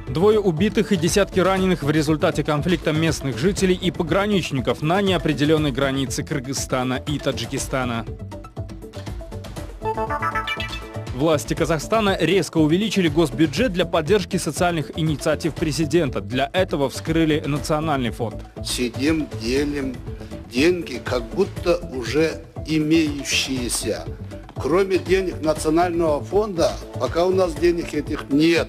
Двое убитых и десятки раненых в результате конфликта местных жителей и пограничников на неопределенной границе Кыргызстана и Таджикистана. Власти Казахстана резко увеличили госбюджет для поддержки социальных инициатив президента. Для этого вскрыли национальный фонд. Сидим, делим деньги, как будто уже имеющиеся. Кроме денег национального фонда, пока у нас денег этих нет.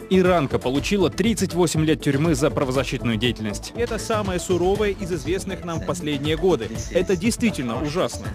Иранка получила 38 лет тюрьмы за правозащитную деятельность. Это самое суровое из известных нам в последние годы. Это действительно ужасно.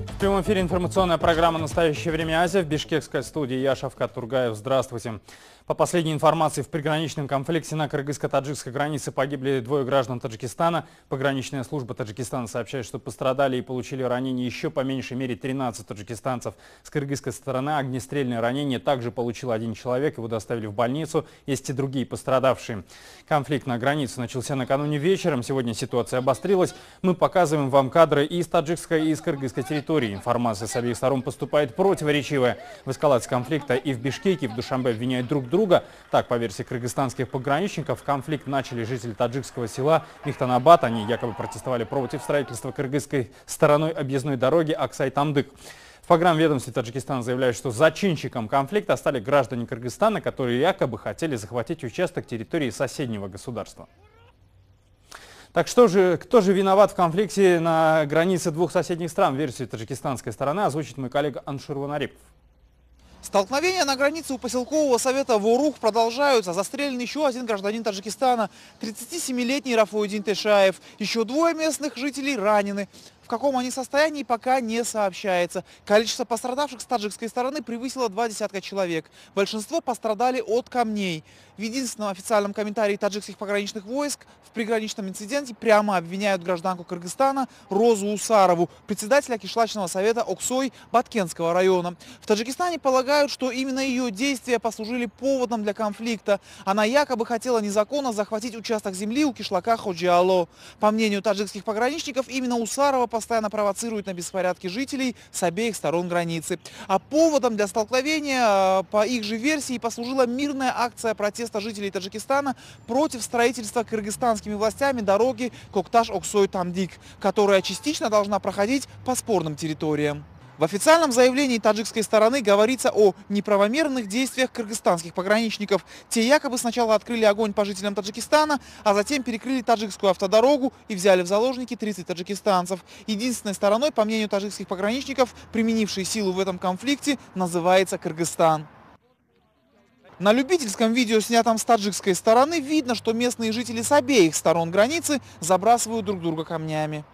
В прямом эфире информационная программа «Настоящее время Азия». В бишкекской студии я, Шавкат Тургаев. Здравствуйте. По последней информации, в приграничном конфликте на кыргызско-таджикской границе погибли двое граждан Таджикистана. Пограничная служба Таджикистана сообщает, что пострадали и получили ранения еще по меньшей мере 13 таджикистанцев. С кыргызской стороны огнестрельное ранение также получил один человек. Его доставили в больницу. Есть и другие пострадавшие. Конфликт на границе начался накануне вечером. Сегодня ситуация обострилась. Мы показываем вам кадры и из таджикской, и из кыргызской территории. Информация с обеих сторон поступает противоречивая. В эскалации конфликта и в Бишкеке, и в Душанбе обвиняют друг друга. Так, по версии кыргызстанских пограничников, конфликт начали жители таджикского села Михтанабад. Они якобы протестовали против строительства кыргызской стороной объездной дороги Аксай-Тамдык. В погранведомстве Таджикистана заявляют, что зачинщиком конфликта стали граждане Кыргызстана, которые якобы хотели захватить участок территории соседнего государства. Так кто же виноват в конфликте на границе двух соседних стран? Версию таджикистанской стороны озвучит мой коллега Анширван Арипов. Столкновения на границе у поселкового совета Ворух продолжаются. Застрелен еще один гражданин Таджикистана, 37-летний Рафоидин Тешаев. Еще двое местных жителей ранены. В каком они состоянии, пока не сообщается. Количество пострадавших с таджикской стороны превысило 20 человек. Большинство пострадали от камней. В единственном официальном комментарии таджикских пограничных войск в приграничном инциденте прямо обвиняют гражданку Кыргызстана Розу Усарову, председателя кишлачного совета Оксой Баткенского района. В Таджикистане полагают, что именно ее действия послужили поводом для конфликта. Она якобы хотела незаконно захватить участок земли у кишлака Ходжиало. По мнению таджикских пограничников, именно Усарова постоянно провоцирует на беспорядки жителей с обеих сторон границы. А поводом для столкновения, по их же версии, послужила мирная акция протеста жителей Таджикистана против строительства кыргызстанскими властями дороги Кокташ-Оксой-Тамдик, которая частично должна проходить по спорным территориям. В официальном заявлении таджикской стороны говорится о неправомерных действиях кыргызстанских пограничников. Те якобы сначала открыли огонь по жителям Таджикистана, а затем перекрыли таджикскую автодорогу и взяли в заложники 30 таджикистанцев. Единственной стороной, по мнению таджикских пограничников, применившей силу в этом конфликте, называется Кыргызстан. На любительском видео, снятом с таджикской стороны, видно, что местные жители с обеих сторон границы забрасывают друг друга камнями.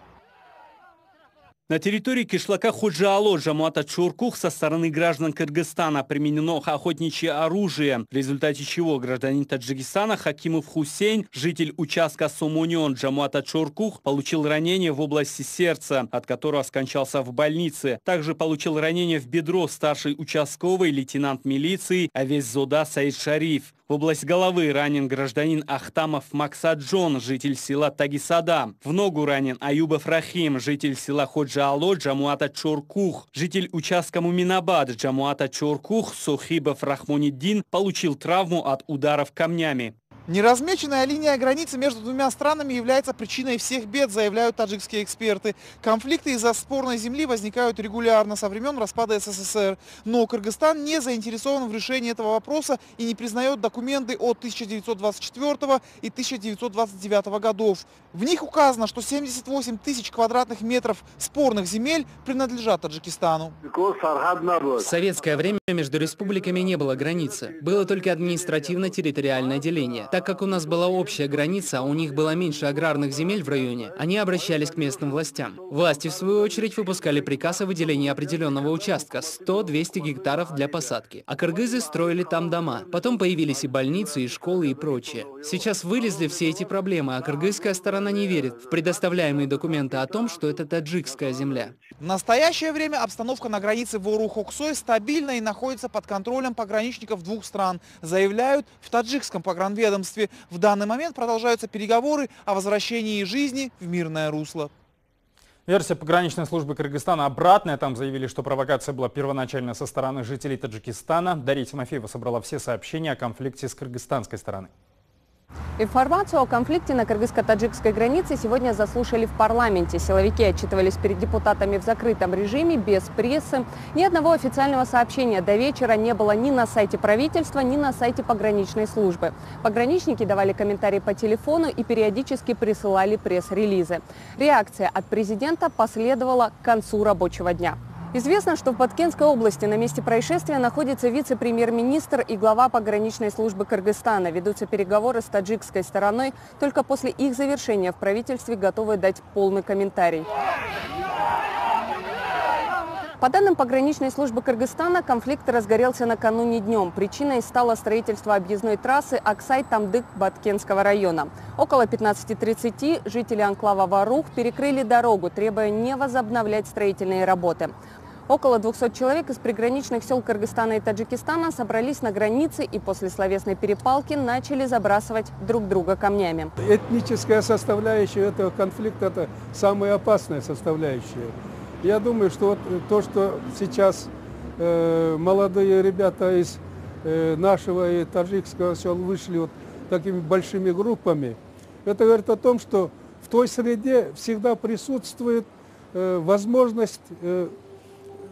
На территории кишлака Ходжиало Джамуата Чоркух со стороны граждан Кыргызстана применено охотничье оружие, в результате чего гражданин Таджикистана Хакимов Хусейн, житель участка Сомоньон Джамуата Чоркух, получил ранение в области сердца, от которого скончался в больнице. Также получил ранение в бедро старший участковый лейтенант милиции Авеззода Саид Шариф. В область головы ранен гражданин Ахтамов Максаджон, житель села Тагисада. В ногу ранен Аюбов Рахим, житель села Ходжиало Джамуата Чоркух. Житель участка Муминабад Джамуата Чоркух Сохибов Рахмониддин получил травму от ударов камнями. Неразмеченная линия границы между двумя странами является причиной всех бед, заявляют таджикские эксперты. Конфликты из-за спорной земли возникают регулярно со времен распада СССР. Но Кыргызстан не заинтересован в решении этого вопроса и не признает документы от 1924 и 1929 годов. В них указано, что 78 тысяч квадратных метров спорных земель принадлежат Таджикистану. В советское время между республиками не было границы. Было только административно-территориальное деление. Так как у нас была общая граница, а у них было меньше аграрных земель в районе, они обращались к местным властям. Власти, в свою очередь, выпускали приказ о выделении определенного участка – 100-200 гектаров для посадки. А кыргызы строили там дома. Потом появились и больницы, и школы, и прочее. Сейчас вылезли все эти проблемы, а кыргызская сторона не верит в предоставляемые документы о том, что это таджикская земля. В настоящее время обстановка на границе Ворух-Оксой стабильна и находится под контролем пограничников двух стран, заявляют в таджикском погранведомстве. В данный момент продолжаются переговоры о возвращении жизни в мирное русло. Версия пограничной службы Кыргызстана обратная. Там заявили, что провокация была первоначально со стороны жителей Таджикистана. Дарья Тимофеева собрала все сообщения о конфликте с кыргызстанской стороны. Информацию о конфликте на кыргызско-таджикской границе сегодня заслушали в парламенте. Силовики отчитывались перед депутатами в закрытом режиме, без прессы. Ни одного официального сообщения до вечера не было ни на сайте правительства, ни на сайте пограничной службы. Пограничники давали комментарии по телефону и периодически присылали пресс-релизы. Реакция от президента последовала к концу рабочего дня. Известно, что в Баткенской области на месте происшествия находится вице-премьер-министр и глава пограничной службы Кыргызстана. Ведутся переговоры с таджикской стороной. Только после их завершения в правительстве готовы дать полный комментарий. По данным пограничной службы Кыргызстана, конфликт разгорелся накануне днем. Причиной стало строительство объездной трассы Аксай-Тамдык Баткенского района. Около 15:30 жители анклава Варух перекрыли дорогу, требуя не возобновлять строительные работы. Около 200 человек из приграничных сел Кыргызстана и Таджикистана собрались на границе и после словесной перепалки начали забрасывать друг друга камнями. Этническая составляющая этого конфликта – это самая опасная составляющая. Я думаю, что вот то, что сейчас молодые ребята из нашего и таджикского сел вышли вот такими большими группами, это говорит о том, что в той среде всегда присутствует возможность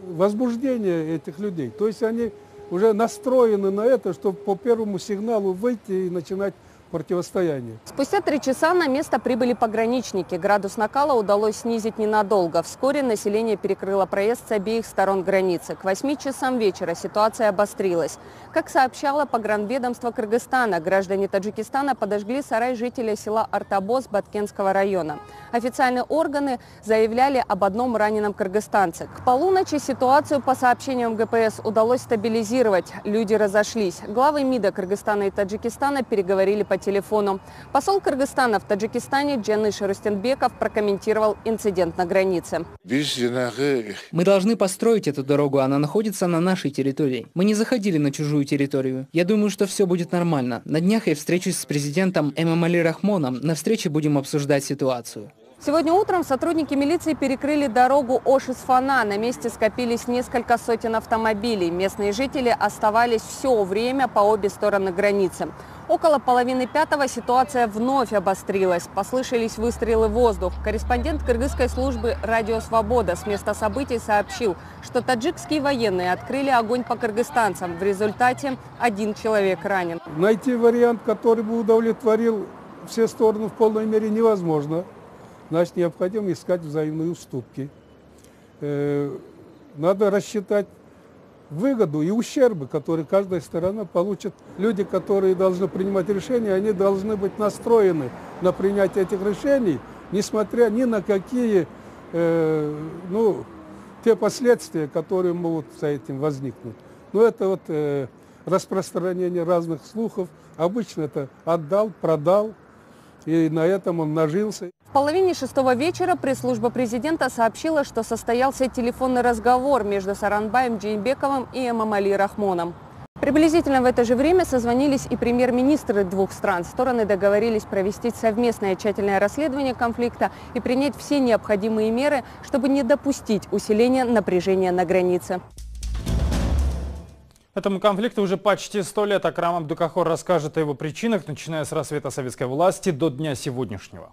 возбуждения этих людей. То есть они уже настроены на это, чтобы по первому сигналу выйти и начинать противостояние. Спустя 3 часа на место прибыли пограничники. Градус накала удалось снизить ненадолго. Вскоре население перекрыло проезд с обеих сторон границы. К 8 часам вечера ситуация обострилась. Как сообщало погранведомство Кыргызстана, граждане Таджикистана подожгли сарай жителя села Артабоз Баткенского района. Официальные органы заявляли об одном раненом кыргызстанце. К полуночи ситуацию, по сообщениям ГПС, удалось стабилизировать. Люди разошлись. Главы МИДа Кыргызстана и Таджикистана переговорили по телефону. Посол Кыргызстана в Таджикистане Джаныш Рустенбеков прокомментировал инцидент на границе. Мы должны построить эту дорогу, она находится на нашей территории. Мы не заходили на чужую территорию. Я думаю, что все будет нормально. На днях я встречусь с президентом Эмомали Рахмоном. На встрече будем обсуждать ситуацию. Сегодня утром сотрудники милиции перекрыли дорогу Ош-Исфана. На месте скопились несколько сотен автомобилей. Местные жители оставались все время по обе стороны границы. Около 4:30 ситуация вновь обострилась. Послышались выстрелы в воздух. Корреспондент кыргызской службы «Радио Свобода» с места событий сообщил, что таджикские военные открыли огонь по кыргызстанцам. В результате 1 человек ранен. Найти вариант, который бы удовлетворил все стороны в полной мере, невозможно. Значит, необходимо искать взаимные уступки. Надо рассчитать выгоду и ущербы, которые каждая сторона получит. Люди, которые должны принимать решения, они должны быть настроены на принятие этих решений, несмотря ни на какие те последствия, которые могут с этим возникнуть. Но это вот распространение разных слухов. Обычно это отдал, продал, и на этом он нажился. В половине 6 вечера пресс-служба президента сообщила, что состоялся телефонный разговор между Сооронбаем Джейнбековым и Эмомали Рахмоном. Приблизительно в это же время созвонились и премьер-министры двух стран. Стороны договорились провести совместное тщательное расследование конфликта и принять все необходимые меры, чтобы не допустить усиления напряжения на границе. Этому конфликту уже почти 100 лет. Акрам Абдукахор расскажет о его причинах, начиная с рассвета советской власти до дня сегодняшнего.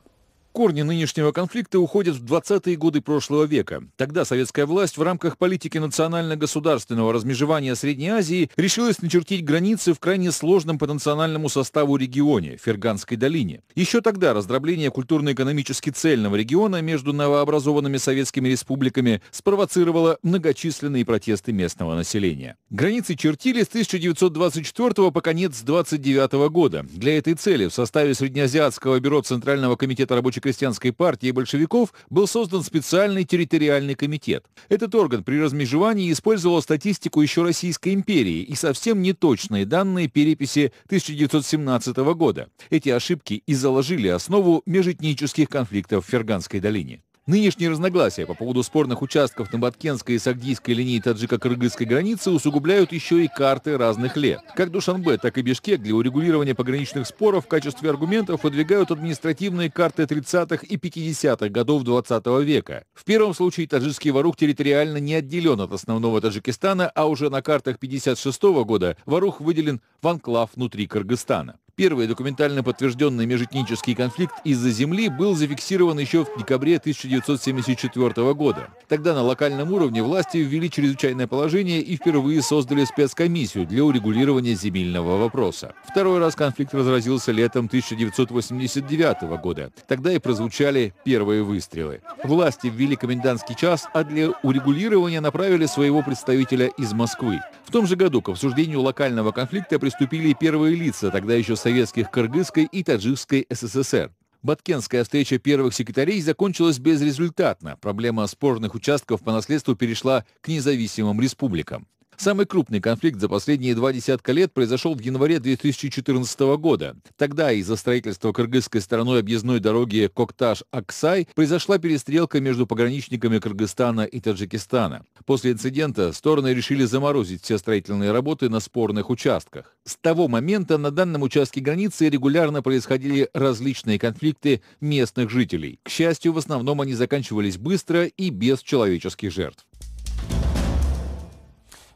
Корни нынешнего конфликта уходят в 20-е годы прошлого века. Тогда советская власть в рамках политики национально-государственного размежевания Средней Азии решилась начертить границы в крайне сложном по национальному составу регионе – Ферганской долине. Еще тогда раздробление культурно-экономически цельного региона между новообразованными советскими республиками спровоцировало многочисленные протесты местного населения. Границы чертили с 1924 по конец 1929 года. Для этой цели в составе Среднеазиатского бюро Центрального комитета рабоче-крестьянской партии большевиков был создан специальный территориальный комитет. Этот орган при размежевании использовал статистику еще Российской империи и совсем неточные данные переписи 1917 года. Эти ошибки и заложили основу межэтнических конфликтов в Ферганской долине. Нынешние разногласия по поводу спорных участков на Баткенской и Сагдийской линии таджико-кыргызской границы усугубляют еще и карты разных лет. Как Душанбе, так и Бишкек для урегулирования пограничных споров в качестве аргументов выдвигают административные карты 30-х и 50-х годов 20 века. В первом случае таджикский Ворух территориально не отделен от основного Таджикистана, а уже на картах 56-го года Ворух выделен в анклав внутри Кыргызстана. Первый документально подтвержденный межэтнический конфликт из-за земли был зафиксирован еще в декабре 1974 года. Тогда на локальном уровне власти ввели чрезвычайное положение и впервые создали спецкомиссию для урегулирования земельного вопроса. Второй раз конфликт разразился летом 1989 года. Тогда и прозвучали первые выстрелы. Власти ввели комендантский час, а для урегулирования направили своего представителя из Москвы. В том же году к обсуждению локального конфликта приступили первые лица, тогда еще советских Кыргызской и Таджикской СССР. Баткенская встреча первых секретарей закончилась безрезультатно. Проблема спорных участков по наследству перешла к независимым республикам. Самый крупный конфликт за последние 20 лет произошел в январе 2014 года. Тогда из-за строительства кыргызской стороной объездной дороги Кокташ-Аксай произошла перестрелка между пограничниками Кыргызстана и Таджикистана. После инцидента стороны решили заморозить все строительные работы на спорных участках. С того момента на данном участке границы регулярно происходили различные конфликты местных жителей. К счастью, в основном они заканчивались быстро и без человеческих жертв.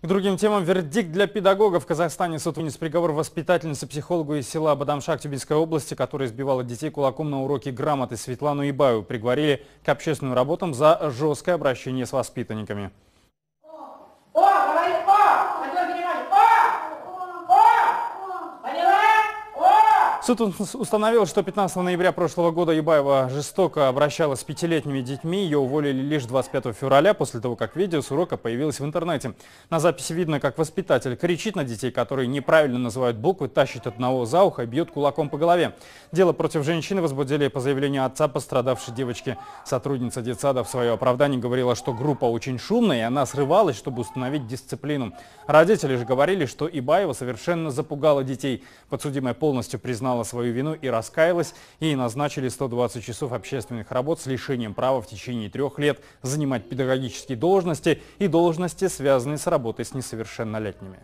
К другим темам. Вердикт для педагогов. В Казахстане суд вынес приговор воспитательнице-психологу из села Бадамшак Тюбинской области, которая избивала детей кулаком на уроке грамоты. Светлану Ибаеву приговорили к общественным работам за жесткое обращение с воспитанниками. Суд установил, что 15 ноября прошлого года Ибаева жестоко обращалась с 5-летними детьми. Ее уволили лишь 25 февраля, после того, как видео с урока появилось в интернете. На записи видно, как воспитатель кричит на детей, которые неправильно называют буквы, тащит одного за ухо и бьет кулаком по голове. Дело против женщины возбудили по заявлению отца пострадавшей девочки. Сотрудница детсада в свое оправдание говорила, что группа очень шумная, и она срывалась, чтобы установить дисциплину. Родители же говорили, что Ибаева совершенно запугала детей. Подсудимая полностью признала свою вину и раскаялась. Ей назначили 120 часов общественных работ с лишением права в течение 3 лет занимать педагогические должности и должности, связанные с работой с несовершеннолетними.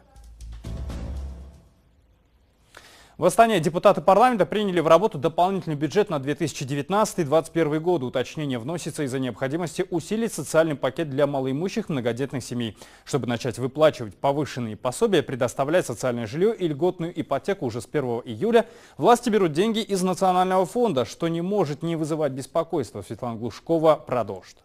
В Астане депутаты парламента приняли в работу дополнительный бюджет на 2019-2021 годы. Уточнение вносится из-за необходимости усилить социальный пакет для малоимущих многодетных семей. Чтобы начать выплачивать повышенные пособия, предоставлять социальное жилье и льготную ипотеку уже с 1 июля, власти берут деньги из Национального фонда, что не может не вызывать беспокойства. Светлана Глушкова продолжит.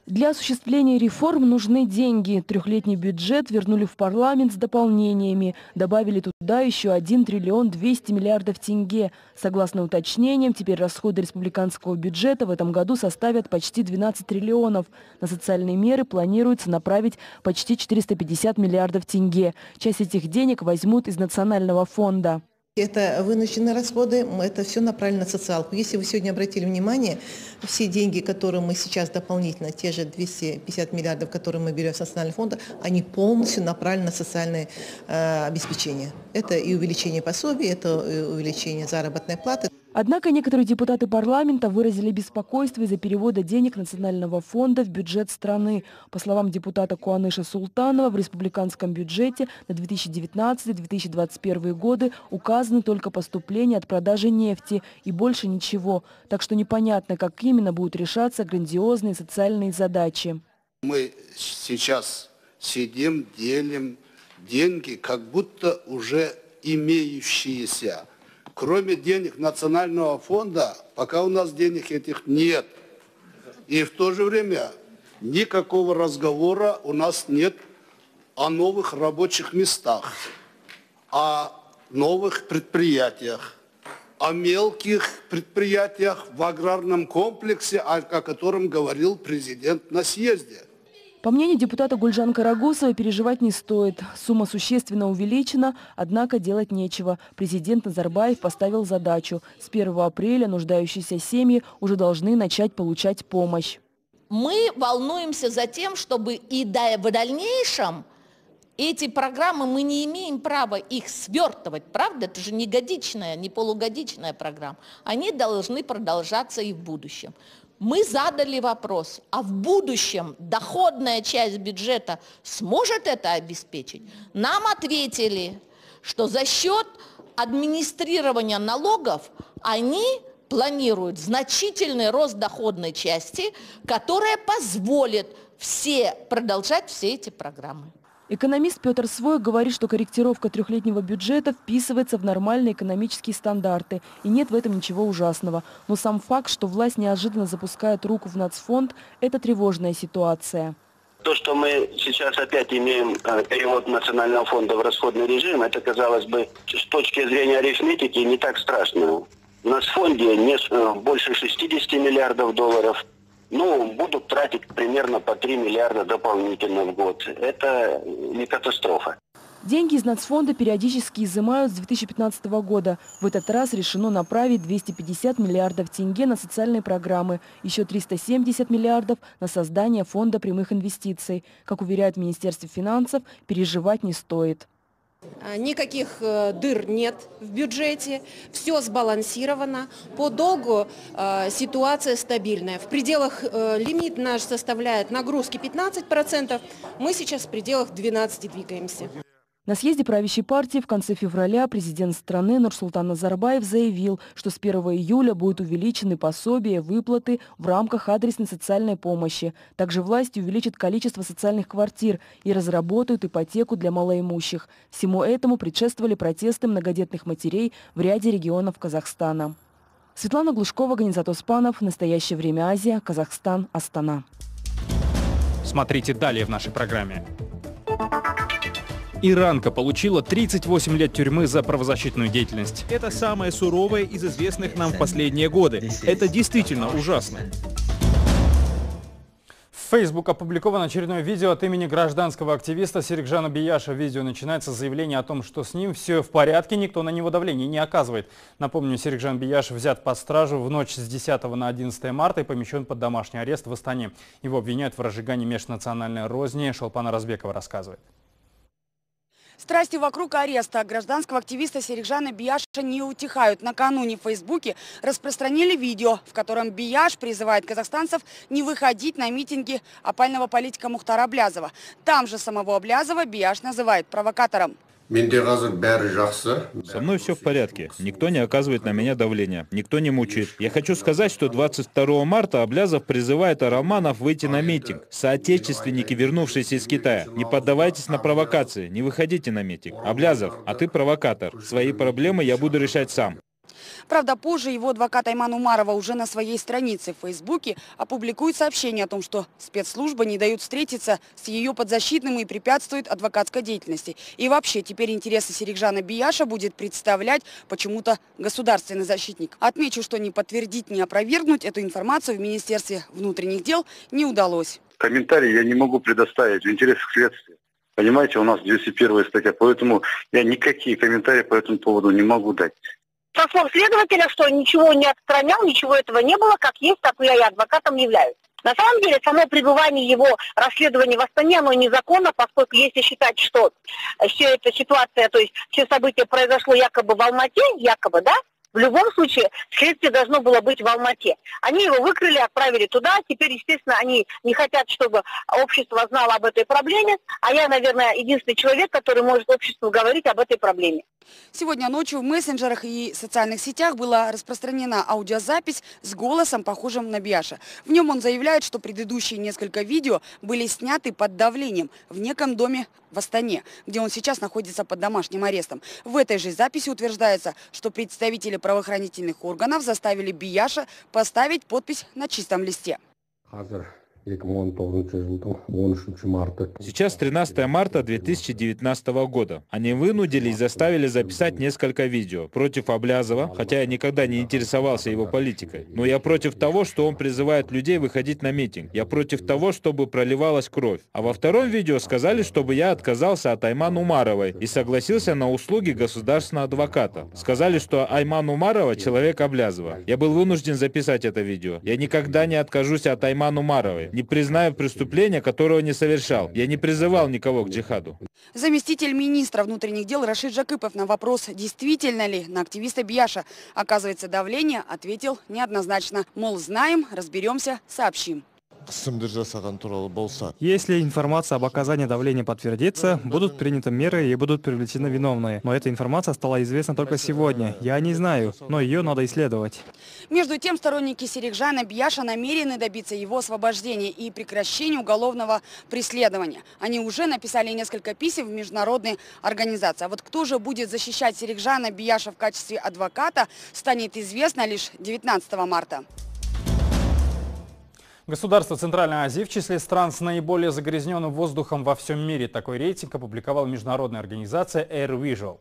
Для осуществления реформ нужны деньги. 3-летний бюджет вернули в парламент с дополнениями. Добавили туда еще 1 триллион 200 миллиардов тенге. Согласно уточнениям, теперь расходы республиканского бюджета в этом году составят почти 12 триллионов. На социальные меры планируется направить почти 450 миллиардов тенге. Часть этих денег возьмут из Национального фонда. Это вынужденные расходы, это все направлено на социалку. Если вы сегодня обратили внимание, все деньги, которые мы сейчас дополнительно, те же 250 миллиардов, которые мы берем с Национального фонда, они полностью направлены на социальное обеспечение. Это и увеличение пособий, это и увеличение заработной платы. Однако некоторые депутаты парламента выразили беспокойство из-за перевода денег Национального фонда в бюджет страны. По словам депутата Куаныша Султанова, в республиканском бюджете на 2019-2021 годы указаны только поступления от продажи нефти и больше ничего. Так что непонятно, как именно будут решаться грандиозные социальные задачи. Мы сейчас сидим, делим деньги, как будто уже имеющиеся. Кроме денег Национального фонда, пока у нас денег этих нет. И в то же время никакого разговора у нас нет о новых рабочих местах, о новых предприятиях, о мелких предприятиях в аграрном комплексе, о котором говорил президент на съезде. По мнению депутата Гульжан Карагусова, переживать не стоит. Сумма существенно увеличена, однако делать нечего. Президент Назарбаев поставил задачу. С 1 апреля нуждающиеся семьи уже должны начать получать помощь. Мы волнуемся за тем, чтобы и в дальнейшем эти программы, мы не имеем права их свертывать, правда? Это же не годичная, не полугодичная программа. Они должны продолжаться и в будущем. Мы задали вопрос, а в будущем доходная часть бюджета сможет это обеспечить? Нам ответили, что за счет администрирования налогов они планируют значительный рост доходной части, которая позволит продолжать все эти программы. Экономист Петр Своек говорит, что корректировка трехлетнего бюджета вписывается в нормальные экономические стандарты. И нет в этом ничего ужасного. Но сам факт, что власть неожиданно запускает руку в нацфонд – это тревожная ситуация. То, что мы сейчас опять имеем перевод Национального фонда в расходный режим, это, казалось бы, с точки зрения арифметики не так страшно. В нацфонде больше 60 миллиардов долларов. Будут тратить примерно по 3 миллиарда дополнительно в год. Это не катастрофа. Деньги из нацфонда периодически изымают с 2015 года. В этот раз решено направить 250 миллиардов тенге на социальные программы, еще 370 миллиардов на создание фонда прямых инвестиций. Как уверяет Министерство финансов, переживать не стоит. Никаких дыр нет в бюджете, все сбалансировано. По долгу ситуация стабильная. В пределах лимит наш составляет нагрузки 15%, мы сейчас в пределах 12% двигаемся. На съезде правящей партии в конце февраля президент страны Нурсултан Назарбаев заявил, что с 1 июля будут увеличены пособия, выплаты в рамках адресной социальной помощи. Также власть увеличит количество социальных квартир и разработают ипотеку для малоимущих. Всему этому предшествовали протесты многодетных матерей в ряде регионов Казахстана. Светлана Глушкова, Ганизат Оспанов. Настоящее время. Азия. Казахстан. Астана. Смотрите далее в нашей программе. Иранка получила 38 лет тюрьмы за правозащитную деятельность. Это самое суровое из известных нам в последние годы. Это действительно ужасно. В Facebook опубликовано очередное видео от имени гражданского активиста Серикжана Бияша. Видео начинается с заявления о том, что с ним все в порядке, никто на него давления не оказывает. Напомню, Серикжан Бияш взят под стражу в ночь с 10 на 11 марта и помещен под домашний арест в Астане. Его обвиняют в разжигании межнациональной розни. Шолпана Разбекова рассказывает. Страсти вокруг ареста гражданского активиста Серикжана Бияша не утихают. Накануне в Фейсбуке распространили видео, в котором Бияш призывает казахстанцев не выходить на митинги опального политика Мухтара Аблязова. Там же самого Аблязова Бияш называет провокатором. Со мной все в порядке. Никто не оказывает на меня давления. Никто не мучает. Я хочу сказать, что 22 марта Аблязов призывает араманов выйти на митинг. Соотечественники, вернувшиеся из Китая, не поддавайтесь на провокации, не выходите на митинг. Аблязов, а ты провокатор. Свои проблемы я буду решать сам. Правда, позже его адвокат Айман Умарова уже на своей странице в Фейсбуке опубликует сообщение о том, что спецслужбы не дают встретиться с ее подзащитным и препятствуют адвокатской деятельности. И вообще, теперь интересы Серикжана Бияша будет представлять почему-то государственный защитник. Отмечу, что ни подтвердить, ни опровергнуть эту информацию в Министерстве внутренних дел не удалось. Комментарий я не могу предоставить в интересах следствия. Понимаете, у нас 201 статья, поэтому я никакие комментарии по этому поводу не могу дать. Со слов следователя, что ничего не отстранял, ничего этого не было, как есть, так я и адвокатом являюсь. На самом деле, само пребывание его расследования в Астане, оно незаконно, поскольку если считать, что вся эта ситуация, то есть все события произошло якобы в Алмате, якобы, да, в любом случае следствие должно было быть в Алмате. Они его выкрыли, отправили туда. Теперь, естественно, они не хотят, чтобы общество знало об этой проблеме. А я, наверное, единственный человек, который может обществу говорить об этой проблеме. Сегодня ночью в мессенджерах и социальных сетях была распространена аудиозапись с голосом, похожим на Бияша. В нем он заявляет, что предыдущие несколько видео были сняты под давлением в неком доме в Астане, где он сейчас находится под домашним арестом. В этой же записи утверждается, что представители правоохранительных органов заставили Бияша поставить подпись на чистом листе. Сейчас 13 марта 2019 года. Они вынудили и заставили записать несколько видео против Аблязова, хотя я никогда не интересовался его политикой. Но я против того, что он призывает людей выходить на митинг. Я против того, чтобы проливалась кровь. А во втором видео сказали, чтобы я отказался от Айман Умаровой и согласился на услуги государственного адвоката. Сказали, что Айман Умарова — человек Аблязова. Я был вынужден записать это видео. Я никогда не откажусь от Айман Умаровой. не признаю преступления, которого не совершал. Я не призывал никого к джихаду. Заместитель министра внутренних дел Рашид Жакипов на вопрос, действительно ли на активиста Бияша оказывается давление, ответил неоднозначно. Мол, знаем, разберемся, сообщим. Если информация об оказании давления подтвердится, будут приняты меры и будут привлечены виновные. Но эта информация стала известна только сегодня. Я не знаю, но ее надо исследовать. Между тем, сторонники Серикжана Бияша намерены добиться его освобождения и прекращения уголовного преследования. Они уже написали несколько писем в международные организации. А вот кто же будет защищать Серикжана Бияша в качестве адвоката, станет известно лишь 19 марта. Государства Центральной Азии в числе стран с наиболее загрязненным воздухом во всем мире. Такой рейтинг опубликовала международная организация Air Visual.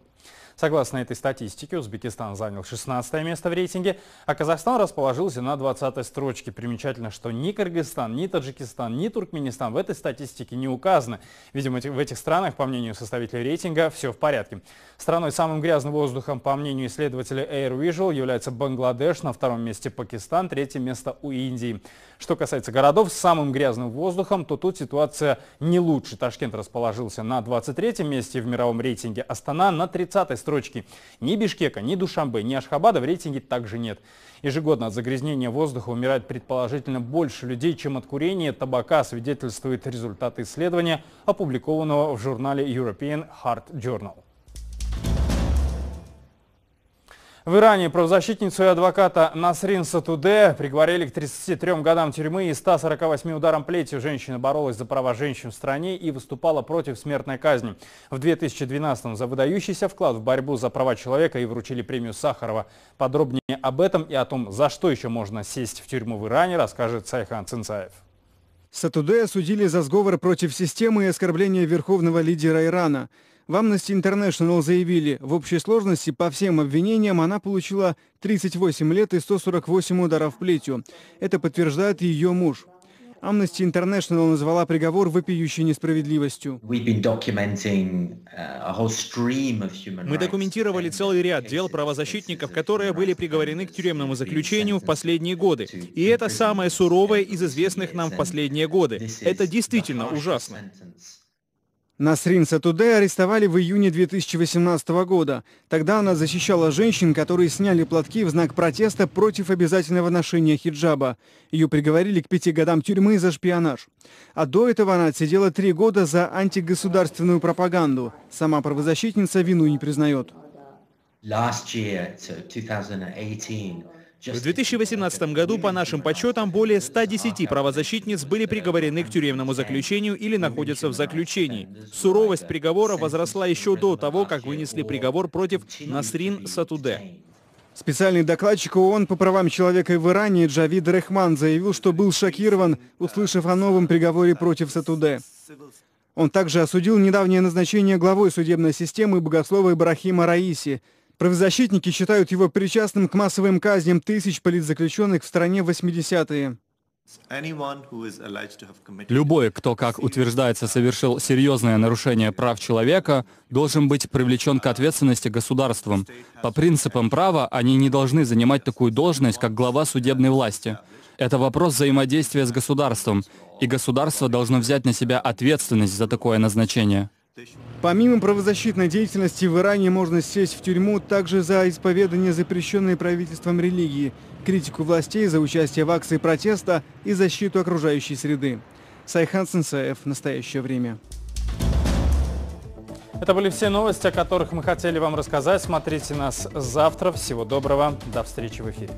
Согласно этой статистике, Узбекистан занял 16 место в рейтинге, а Казахстан расположился на 20-й строчке. Примечательно, что ни Кыргызстан, ни Таджикистан, ни Туркменистан в этой статистике не указаны. Видимо, в этих странах, по мнению составителей рейтинга, все в порядке. Страной с самым грязным воздухом, по мнению исследователя Air Visual, является Бангладеш, на втором месте Пакистан, третье место у Индии. Что касается городов с самым грязным воздухом, то тут ситуация не лучше. Ташкент расположился на 23-м месте в мировом рейтинге, Астана на 30-й строчке. Ни Бишкека, ни Душанбе, ни Ашхабада в рейтинге также нет. Ежегодно от загрязнения воздуха умирает предположительно больше людей, чем от курения табака, свидетельствует результаты исследования, опубликованного в журнале European Heart Journal. В Иране правозащитницу и адвоката Насрин Сатуде приговорили к 33 годам тюрьмы и 148 ударам плетью. Женщина боролась за права женщин в стране и выступала против смертной казни. В 2012-м за выдающийся вклад в борьбу за права человека ей вручили премию Сахарова. Подробнее об этом и о том, за что еще можно сесть в тюрьму в Иране, расскажет Сайхан Цинцаев. Сатуде осудили за сговор против системы и оскорбление верховного лидера Ирана. В Amnesty International заявили, в общей сложности по всем обвинениям она получила 38 лет и 148 ударов плетью. Это подтверждает ее муж. Amnesty International назвала приговор вопиющей несправедливостью. Мы документировали целый ряд дел правозащитников, которые были приговорены к тюремному заключению в последние годы. И это самое суровое из известных нам в последние годы. Это действительно ужасно. Насрин Сатуде арестовали в июне 2018 года. Тогда она защищала женщин, которые сняли платки в знак протеста против обязательного ношения хиджаба. Ее приговорили к 5 годам тюрьмы за шпионаж. А до этого она отсидела 3 года за антигосударственную пропаганду. Сама правозащитница вину не признает. В 2018 году, по нашим подсчетам, более 110 правозащитниц были приговорены к тюремному заключению или находятся в заключении. Суровость приговора возросла еще до того, как вынесли приговор против Насрин Сатуде. Специальный докладчик ООН по правам человека в Иране Джавид Рахман заявил, что был шокирован, услышав о новом приговоре против Сатуде. Он также осудил недавнее назначение главой судебной системы богослова Ибрахима Раиси. Правозащитники считают его причастным к массовым казням тысяч политзаключенных в стране в 80-е. Любой, кто, как утверждается, совершил серьезное нарушение прав человека, должен быть привлечен к ответственности государством. По принципам права они не должны занимать такую должность, как глава судебной власти. Это вопрос взаимодействия с государством, и государство должно взять на себя ответственность за такое назначение. Помимо правозащитной деятельности в Иране можно сесть в тюрьму также за исповедание запрещенной правительством религии, критику властей за участие в акции протеста и защиту окружающей среды. Сайхан Цинцаев. Настоящее время. Это были все новости, о которых мы хотели вам рассказать. Смотрите нас завтра. Всего доброго. До встречи в эфире.